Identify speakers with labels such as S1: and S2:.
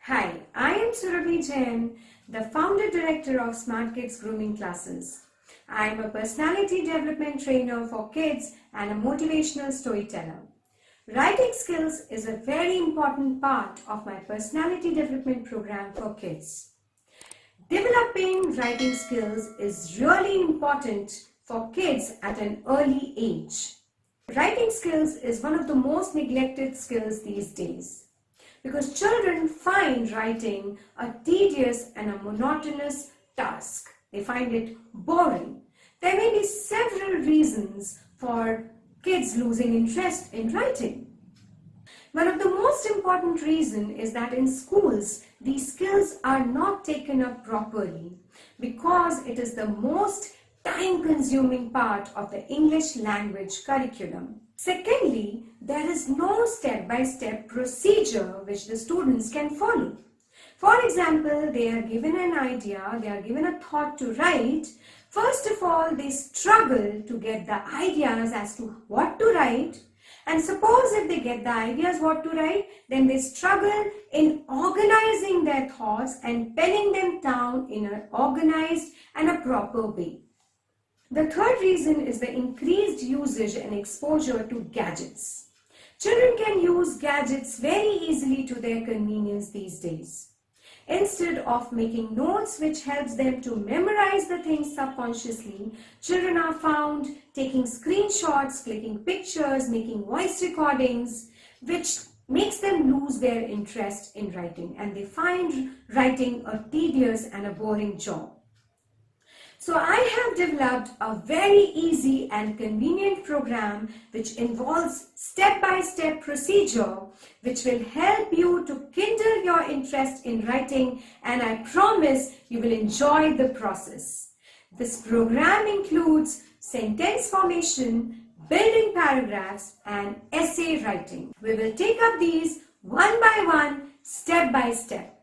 S1: Hi, I am Surabhi Jain, the founder director of Smart Kids Grooming Classes. I am a personality development trainer for kids and a motivational storyteller. Writing skills is a very important part of my personality development program for kids. Developing writing skills is really important for kids at an early age. Writing skills is one of the most neglected skills these days because children find writing a tedious and a monotonous task. They find it boring. There may be several reasons for kids losing interest in writing. One of the most important reasons is that in schools, these skills are not taken up properly because it is the most time-consuming part of the English language curriculum. Secondly, there is no step-by-step procedure which the students can follow. For example, they are given an idea, they are given a thought to write. First of all, they struggle to get the ideas as to what to write. And suppose if they get the ideas what to write, then they struggle in organizing their thoughts and penning them down in an organized and a proper way. The third reason is the increased usage and exposure to gadgets. Children can use gadgets very easily to their convenience these days. Instead of making notes which helps them to memorize the things subconsciously, children are found taking screenshots, clicking pictures, making voice recordings, which makes them lose their interest in writing, and they find writing a tedious and a boring job. So I have developed a very easy and convenient program which involves step-by-step procedure which will help you to kindle your interest in writing, and I promise you will enjoy the process. This program includes sentence formation, building paragraphs and essay writing. We will take up these one by one, step by step.